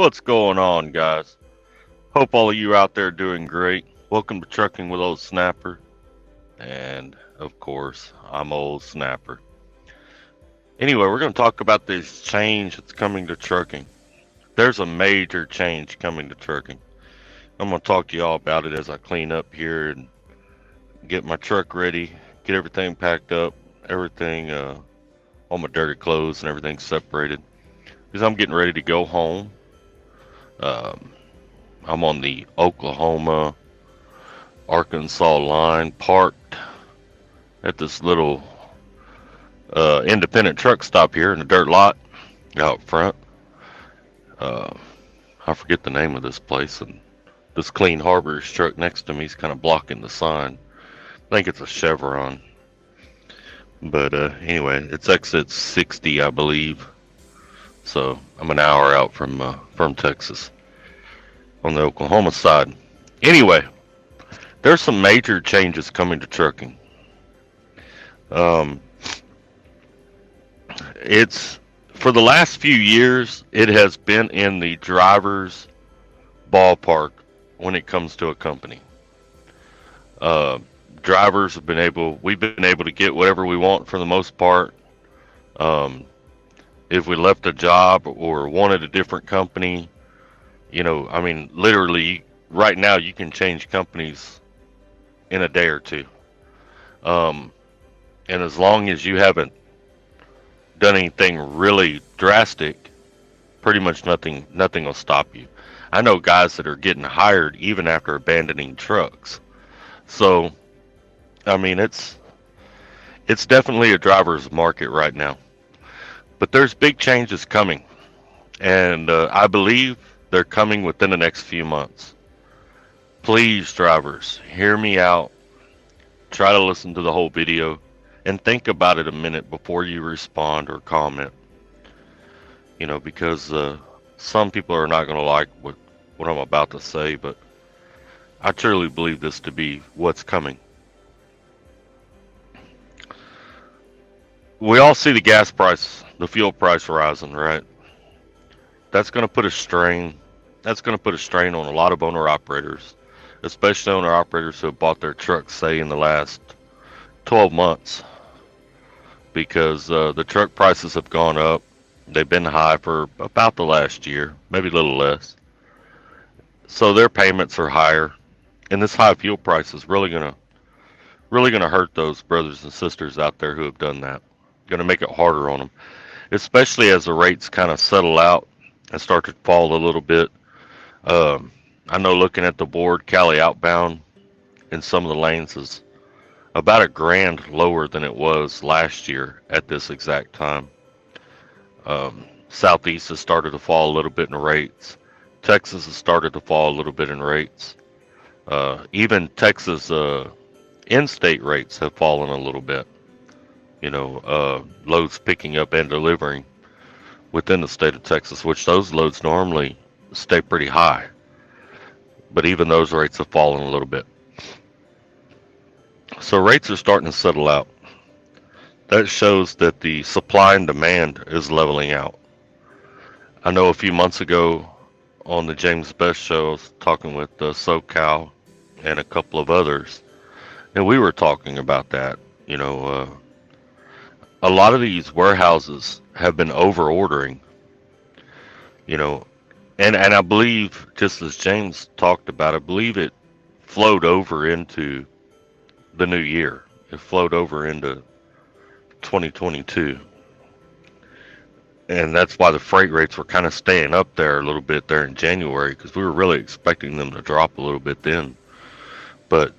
What's going on, guys? Hope all of you out there doing great. Welcome to Trucking with Old Snapper. And, of course, I'm Old Snapper. Anyway, we're going to talk about this change that's coming to trucking. There's a major change coming to trucking. I'm going to talk to y'all about it as I clean up here and get my truck ready, get everything packed up, everything, all my dirty clothes and everything separated. Because I'm getting ready to go home. Um, I'm on the Oklahoma Arkansas line, parked at this little independent truck stop here in the dirt lot out front. Uh, I forget the name of this place, and this Clean Harbors truck next to me is kind of blocking the sign. I think it's a Chevron, but anyway, it's exit 60, I believe. So I'm an hour out from Texas on the Oklahoma side. Anyway, there's some major changes coming to trucking. Um, it's for the last few years, it has been in the driver's ballpark when it comes to a company. Uh, Drivers have been we've been able to get whatever we want for the most part. Um, if we left a job or wanted a different company, I mean, literally, right now you can change companies in a day or two. Um, and as long as you haven't done anything really drastic, pretty much nothing will stop you. I know guys that are getting hired even after abandoning trucks. So, I mean, it's definitely a driver's market right now. But there's big changes coming, and I believe they're coming within the next few months. Please, drivers, hear me out. Try to listen to the whole video and think about it a minute before you respond or comment. Because some people are not going to like what I'm about to say, but I truly believe this to be what's coming. We all see the gas price, the fuel price rising, right? That's going to put a strain. That's going to put a strain on a lot of owner operators, especially owner operators who have bought their trucks, say, in the last 12 months, because the truck prices have gone up. They've been high for about the last year, maybe a little less. So their payments are higher, and this high fuel price is really gonna hurt those brothers and sisters out there who have done that. Going to make it harder on them, especially as the rates kind of settle out and start to fall a little bit. Um, I know looking at the board, Cali outbound in some of the lanes is about $1,000 lower than it was last year at this exact time. Southeast has started to fall a little bit in rates. Texas has started to fall a little bit in rates. Even Texas in-state rates have fallen a little bit. Loads picking up and delivering within the state of Texas, which those loads normally stay pretty high. But even those rates have fallen a little bit. So rates are starting to settle out. That shows that the supply and demand is leveling out. I know a few months ago on the James Best show, I was talking with SoCal and a couple of others, and we were talking about that. A lot of these warehouses have been over ordering, you know, and I believe, just as James talked about, I believe it flowed over into the new year. It flowed over into 2022. And that's why the freight rates were kind of staying up there a little bit there in January, because we were really expecting them to drop a little bit then. But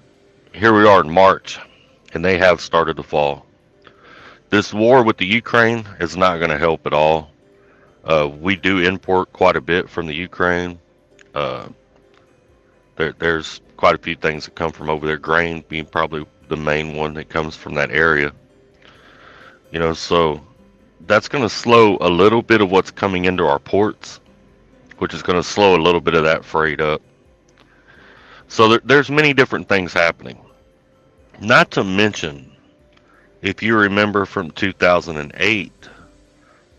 here we are in March, and they have started to fall. This war with the Ukraine is not going to help at all. We do import quite a bit from the Ukraine. Uh, there's quite a few things that come from over there, grain being probably the main one that comes from that area. So that's going to slow a little bit of what's coming into our ports, which is going to slow a little bit of that freight up. So there's many different things happening. Not to mention, if you remember from 2008,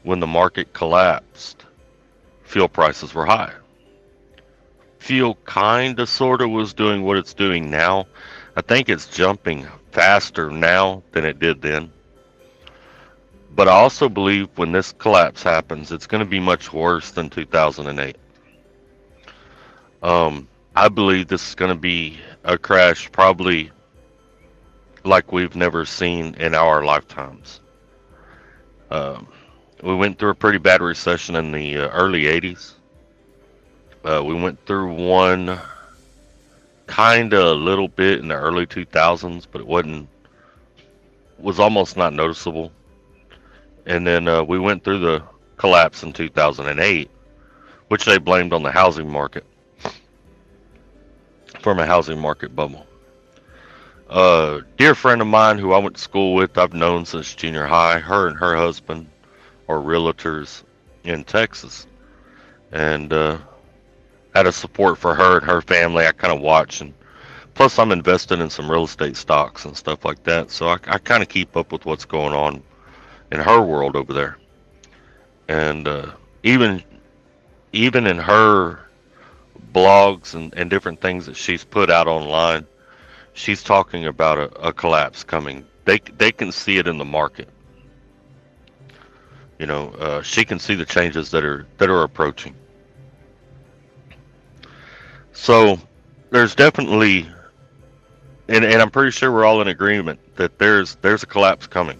when the market collapsed, fuel prices were high. Fuel kind of sort of was doing what it's doing now. I think it's jumping faster now than it did then. But I also believe when this collapse happens, it's going to be much worse than 2008. I believe this is going to be a crash probably like we've never seen in our lifetimes. Um, we went through a pretty bad recession in the early 80s. We went through one kind of a little bit in the early 2000s, but it was almost not noticeable. And then we went through the collapse in 2008, which they blamed on the housing market, from a housing market bubble. A dear friend of mine who I went to school with, I've known since junior high. Her and her husband are realtors in Texas, and out of support for her and her family, I kind of watch, and plus I'm invested in some real estate stocks and stuff like that, so I kind of keep up with what's going on in her world over there. And even in her blogs and different things that she's put out online, she's talking about a collapse coming. They can see it in the market. She can see the changes that are approaching. So there's definitely, and I'm pretty sure we're all in agreement that there's a collapse coming.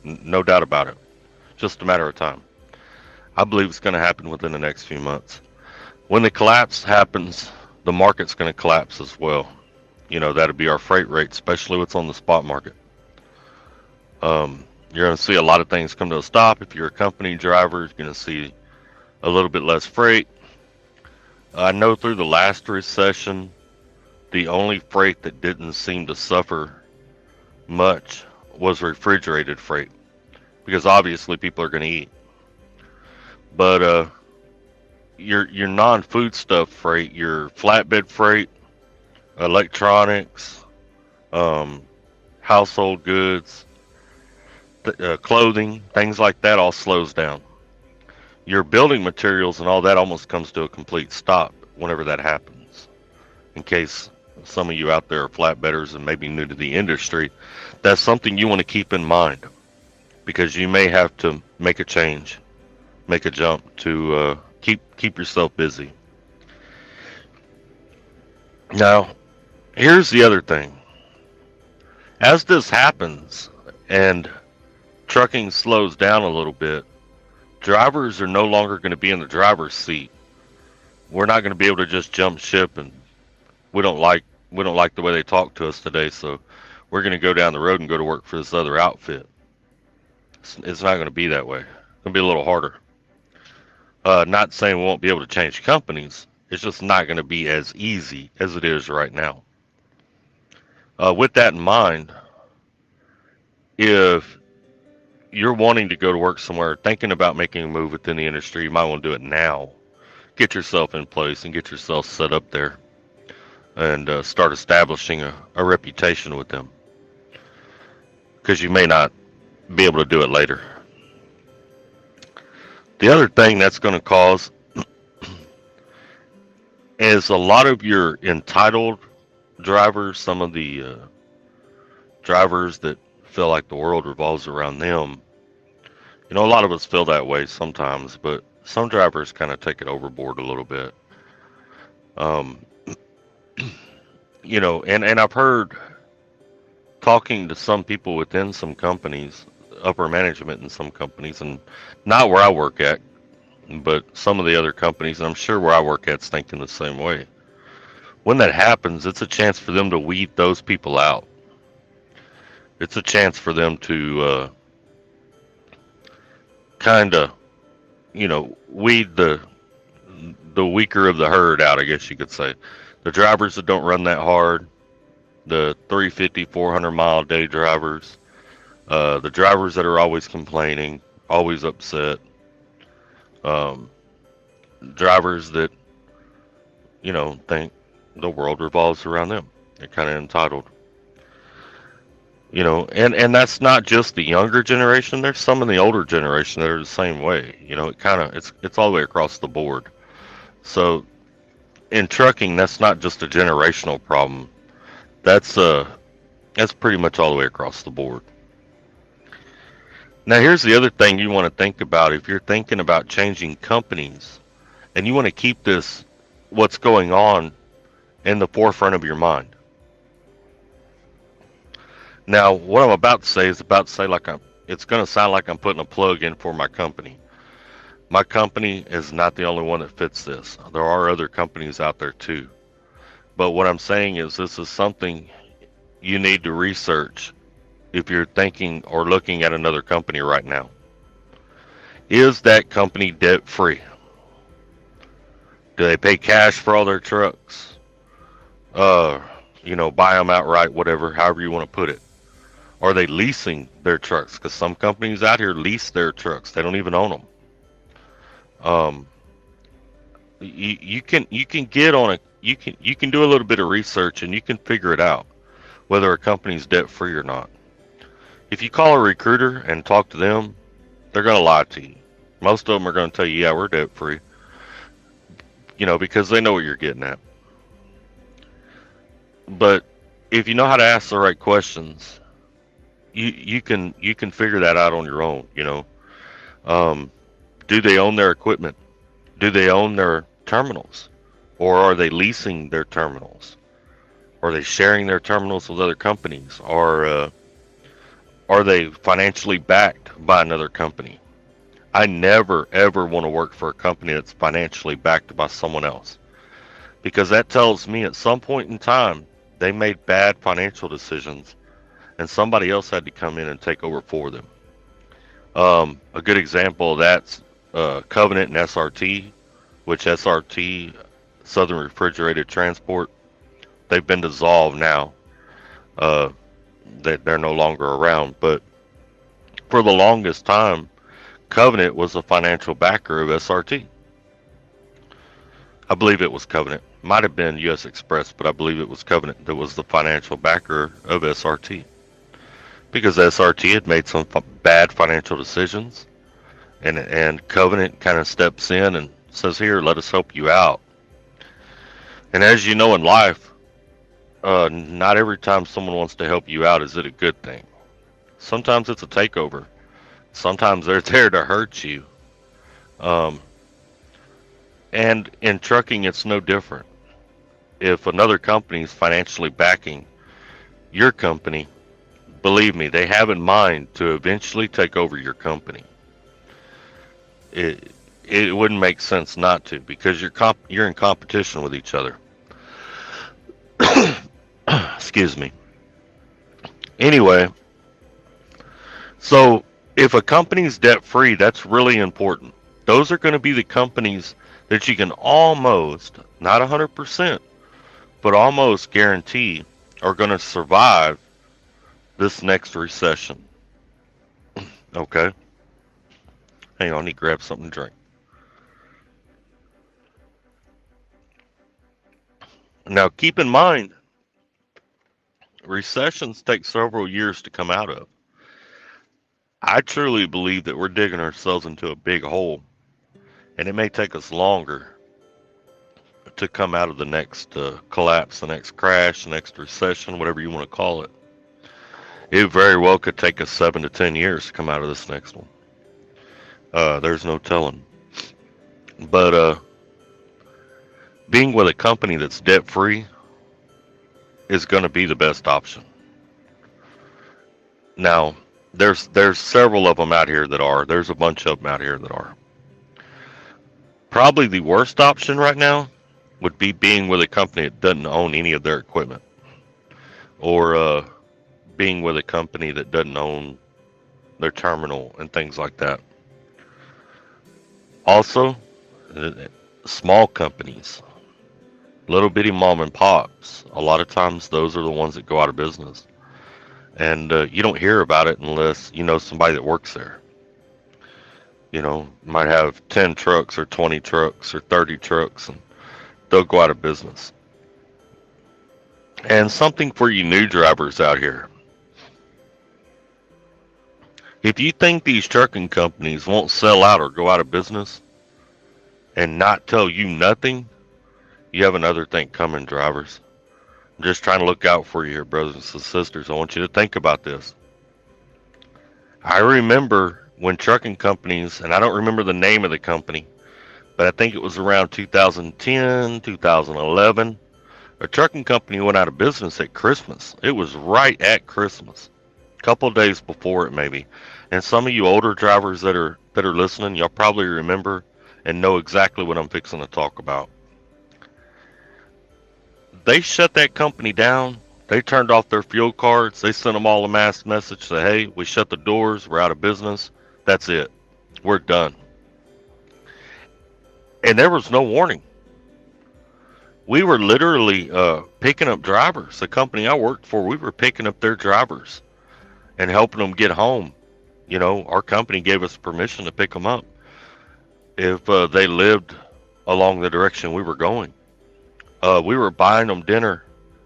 No doubt about it. Just a matter of time. I believe it's going to happen within the next few months. When the collapse happens, the market's going to collapse as well. That'll be our freight rate, especially what's on the spot market. You're going to see a lot of things come to a stop. If you're a company driver, you're going to see a little bit less freight. I know through the last recession, the only freight that didn't seem to suffer much was refrigerated freight, because obviously people are going to eat. But your non-food stuff freight, your flatbed freight, electronics, household goods, clothing, things like that all slows down. Your building materials and all that almost comes to a complete stop whenever that happens. In case some of you out there are flatbedders and maybe new to the industry, that's something you want to keep in mind, because you may have to make a change, make a jump to keep yourself busy. Now, here's the other thing. As this happens and trucking slows down a little bit, drivers are no longer going to be in the driver's seat. We're not going to be able to just jump ship, and we don't like the way they talk to us today, so we're going to go down the road and go to work for this other outfit. It's not going to be that way. It's going to be a little harder. Not saying we won't be able to change companies. It's just not going to be as easy as it is right now. With that in mind, if you're wanting to go to work somewhere, thinking about making a move within the industry, you might want to do it now. Get yourself in place and get yourself set up there, and start establishing a reputation with them, because you may not be able to do it later. The other thing that's going to cause is a lot of your entitled drivers, some of the drivers that feel like the world revolves around them. A lot of us feel that way sometimes, but some drivers kind of take it overboard a little bit. And I've heard, talking to some people within some companies, upper management in some companies, and not where I work at, but some of the other companies, and I'm sure where I work at's thinking the same way. When that happens, it's a chance for them to weed those people out. It's a chance for them to kind of, weed the weaker of the herd out, I guess you could say. The drivers that don't run that hard, the 350, 400 mile a day drivers, the drivers that are always complaining, always upset, drivers that, think the world revolves around them. They're kind of entitled. And that's not just the younger generation. There's some in the older generation that are the same way. It's all the way across the board. So in trucking, that's not just a generational problem. That's that's pretty much all the way across the board. Now, here's the other thing you want to think about if you're thinking about changing companies and you want to keep this, what's going on, in the forefront of your mind. Now, what I'm about to say is about to say like it's going to sound like I'm putting a plug in for my company. My company is not the only one that fits this. There are other companies out there too. But what I'm saying is this is something you need to research if you're thinking or looking at another company right now. Is that company debt free? Do they pay cash for all their trucks? Uh, buy them outright, whatever, however you want to put it. Are they leasing their trucks? Because some companies out here lease their trucks. They don't even own them. Um, you can get on a you can do a little bit of research and you can figure it out whether a company's debt free or not. If you call a recruiter and talk to them, they're going to lie to you. Most of them are going to tell you, yeah, we're debt free, because they know what you're getting at. But if you know how to ask the right questions, you can figure that out on your own. Um, do they own their equipment? Do they own their terminals? Or are they leasing their terminals? Are they sharing their terminals with other companies? Or are they financially backed by another company? I never ever want to work for a company that's financially backed by someone else, because that tells me at some point in time they made bad financial decisions and somebody else had to come in and take over for them. A good example of that's Covenant and SRT, which SRT, Southern Refrigerated Transport, they've been dissolved now. Uh, they're no longer around. But for the longest time, Covenant was a financial backer of SRT. I believe it was Covenant. Might have been U.S. Express, but I believe it was Covenant that was the financial backer of SRT. Because SRT had made some bad financial decisions, and Covenant kind of steps in and says, "Here, let us help you out." And as you know in life, not every time someone wants to help you out is it a good thing. Sometimes it's a takeover. Sometimes they're there to hurt you. Um, and in trucking, it's no different. If another company is financially backing your company, believe me, they have in mind to eventually take over your company. It wouldn't make sense not to, because you're in competition with each other. Excuse me. Anyway, so if a company's debt free, that's really important. Those are going to be the companies that you can almost, not 100%, but almost guarantee are going to survive this next recession. Okay? Hang on, I need to grab something to drink. Now, keep in mind, recessions take several years to come out of. I truly believe that we're digging ourselves into a big hole, and it may take us longer to come out of the next collapse, the next crash, the next recession, whatever you want to call it. It very well could take us 7 to 10 years to come out of this next one. There's no telling. But being with a company that's debt free is going to be the best option. Now, there's several of them out here that are. There's a bunch of them out here that are. Probably the worst option right now would be being with a company that doesn't own any of their equipment, or being with a company that doesn't own their terminal and things like that. Also, uh, small companies, little bitty mom and pops. A lot of times, those are the ones that go out of business, and you don't hear about it unless you know somebody that works there. Might have 10 trucks or 20 trucks or 30 trucks, and they'll go out of business. And something for you new drivers out here. If you think these trucking companies won't sell out or go out of business, and not tell you nothing, you have another thing coming, drivers. I'm just trying to look out for you here, brothers and sisters. I want you to think about this. I remember when trucking companies, and I don't remember the name of the company, but I think it was around 2010, 2011, a trucking company went out of business at Christmas. It was right at Christmas, a couple of days before it maybe. And some of you older drivers that are listening, y'all probably remember and know exactly what I'm fixing to talk about. They shut that company down. They turned off their fuel cards. They sent them all a mass message say, "Hey, we shut the doors. We're out of business. That's it. We're done." And there was no warning. We were literally picking up drivers. The company I worked for, we were picking up their drivers and helping them get home. You know, our company gave us permission to pick them up if they lived along the direction we were going. We were buying them dinner,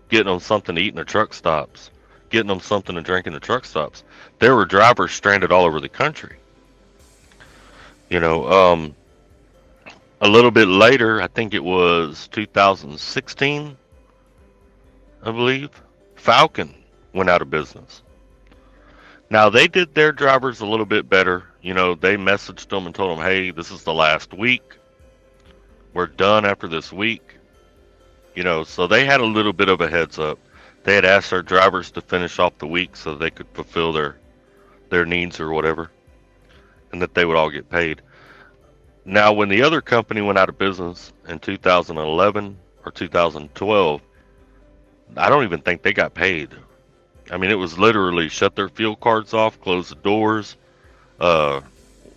getting them something to eat in the truck stops, getting them something to drink in the truck stops. There were drivers stranded all over the country. You know, a little bit later, I think it was 2016, I believe, Falcon went out of business. Now, they did their drivers a little bit better. You know, they messaged them and told them, "Hey, this is the last week. We're done after this week." You know, so they had a little bit of a heads up. They had asked their drivers to finish off the week so they could fulfill their needs or whatever, and that they would all get paid. Now, when the other company went out of business in 2011 or 2012, I don't even think they got paid. I mean, it was literally shut their fuel cards off, close the doors. Uh,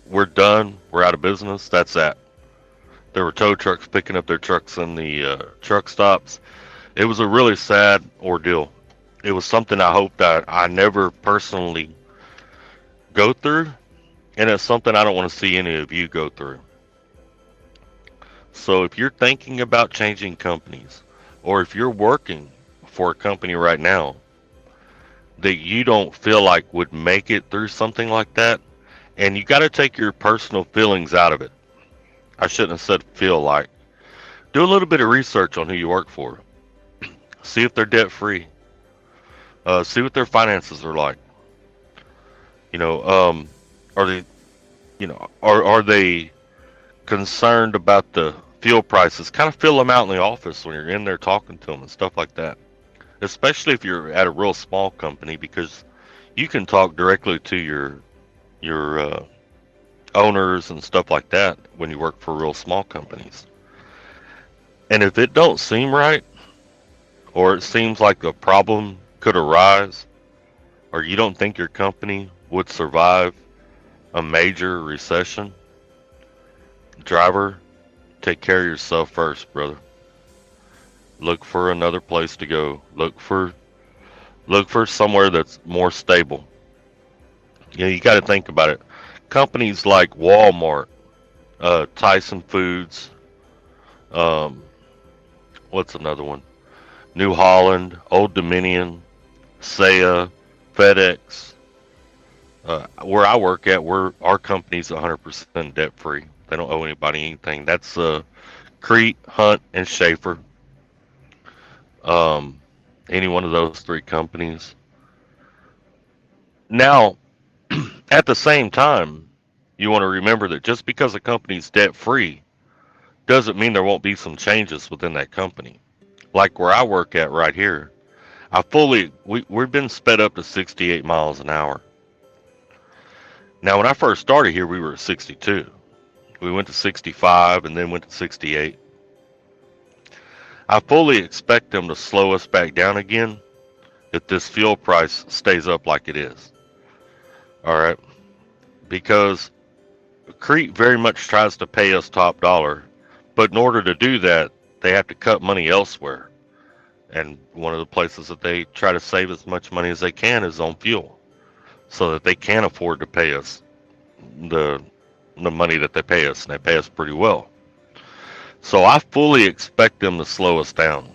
we're done. We're out of business. That's that. There were tow trucks picking up their trucks in the truck stops. It was a really sad ordeal. It was something I hope that I never personally go through, and it's something I don't want to see any of you go through. So if you're thinking about changing companies, or if you're working for a company right now that you don't feel like would make it through something like that, and you got to take your personal feelings out of it. I shouldn't have said feel like. Do a little bit of research on who you work for. See if they're debt free. See what their finances are like. You know, are they, are they concerned about the fuel prices? Kind of feel them out in the office when you're in there talking to them and stuff like that. Especially if you're at a real small company, because you can talk directly to your owners and stuff like that when you work for real small companies. And if it don't seem right, or it seems like a problem could arise, or you don't think your company would survive a major recession, driver, take care of yourself first, brother. Look for another place to go. Look for somewhere that's more stable. You know, you got to think about it. Companies like Walmart, Tyson Foods, what's another one? New Holland, Old Dominion, Saya, FedEx. Where I work at, our company's 100% debt free. They don't owe anybody anything. That's Crete, Hunt, and Schaefer. Any one of those three companies. Now, at the same time, you want to remember that just because a company's debt free doesn't mean there won't be some changes within that company. Like where I work at right here, we've been sped up to 68 miles an hour. Now, when I first started here, we were at 62. We went to 65 and then went to 68. I fully expect them to slow us back down again if this fuel price stays up like it is. All right. Because Crete very much tries to pay us top dollar, but in order to do that, they have to cut money elsewhere. And one of the places that they try to save as much money as they can is on fuel, so that they can afford to pay us the money that they pay us, and they pay us pretty well. So I fully expect them to slow us down.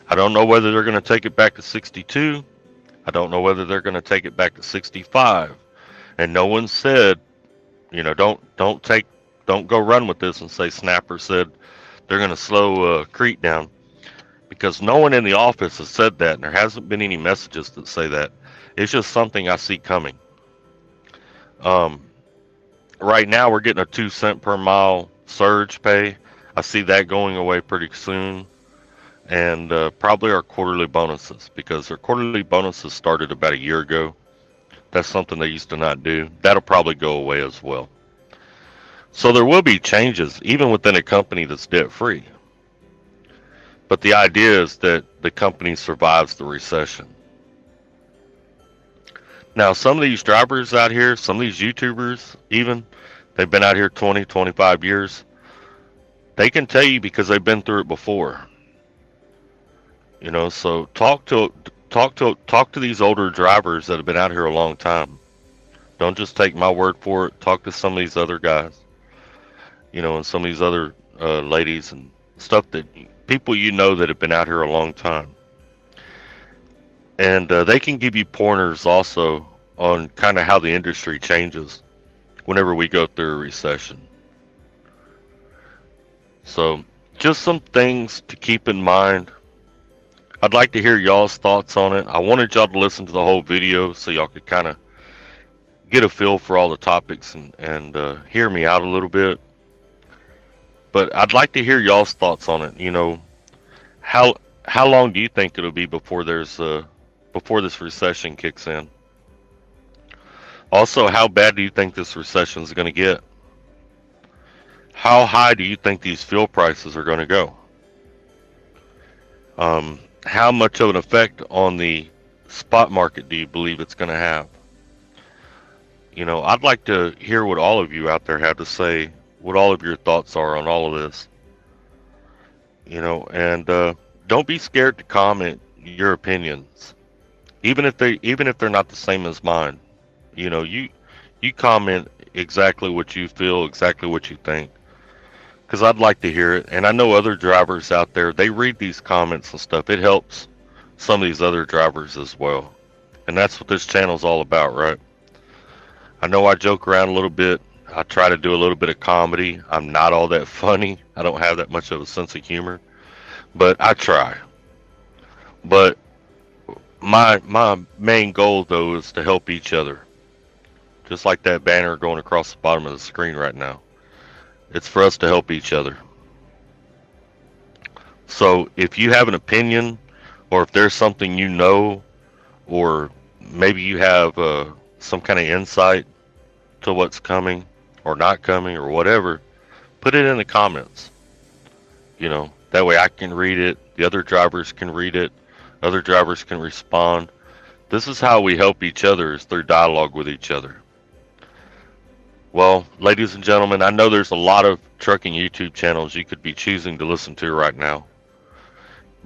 I don't know whether they're going to take it back to 62. I don't know whether they're going to take it back to 65. And no one said, don't don't go run with this and say Snapper said they're going to slow Crete down, because no one in the office has said that, and there hasn't been any messages that say that. It's just something I see coming. Um, right now, we're getting a 2 cent per mile surge pay. I see that going away pretty soon. And probably our quarterly bonuses, because our quarterly bonuses started about a year ago. That's something they used to not do. That'll probably go away as well. So there will be changes, even within a company that's debt free. But the idea is that the company survives the recession. Now, some of these drivers out here, some of these YouTubers even, they've been out here 20, 25 years. They can tell you because they've been through it before. You know, so talk to these older drivers that have been out here a long time. Don't just take my word for it. Talk to some of these other guys, you know, and some of these other ladies and stuff, that people you know that have been out here a long time. And they can give you pointers also on kind of how the industry changes whenever we go through a recession. So just some things to keep in mind. I'd like to hear y'all's thoughts on it. I wanted y'all to listen to the whole video so y'all could kind of get a feel for all the topics and hear me out a little bit. But I'd like to hear y'all's thoughts on it. You know, how long do you think it'll be before before this recession kicks in? Also, how bad do you think this recession is going to get? How high do you think these fuel prices are going to go? How much of an effect on the spot market do you believe it's going to have? You know, I'd like to hear what all of you out there have to say, what all of your thoughts are on all of this. You know, and don't be scared to comment your opinions, even if they're not the same as mine. You know, you comment exactly what you feel, exactly what you think, because I'd like to hear it. And I know other drivers out there, they read these comments and stuff. It helps some of these other drivers as well. And that's what this channel's all about, right? I know I joke around a little bit. I try to do a little bit of comedy. I'm not all that funny. I don't have that much of a sense of humor, but I try. But my main goal, though, is to help each other. Just like that banner going across the bottom of the screen right now. It's for us to help each other. So if you have an opinion, or if there's something you know, or maybe you have some kind of insight to what's coming or not coming or whatever, put it in the comments. You know, that way I can read it, the other drivers can read it, other drivers can respond. This is how we help each other, is through dialogue with each other. Well, ladies and gentlemen, I know there's a lot of trucking YouTube channels you could be choosing to listen to right now,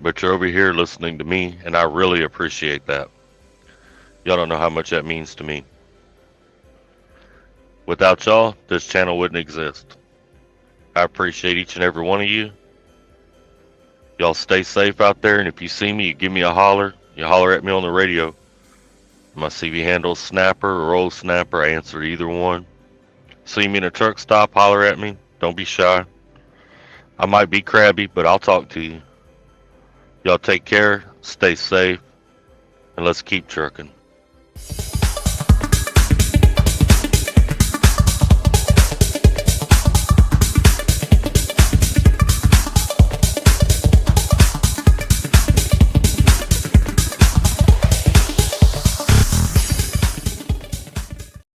but you're over here listening to me, and I really appreciate that. Y'all don't know how much that means to me. Without y'all, this channel wouldn't exist. I appreciate each and every one of you. Y'all stay safe out there, and if you see me, you give me a holler. You holler at me on the radio. My CV handle is Snapper or Old Snapper. I answer either one. See me in a truck stop, holler at me. Don't be shy. I might be crabby, but I'll talk to you. Y'all take care, stay safe, and let's keep trucking.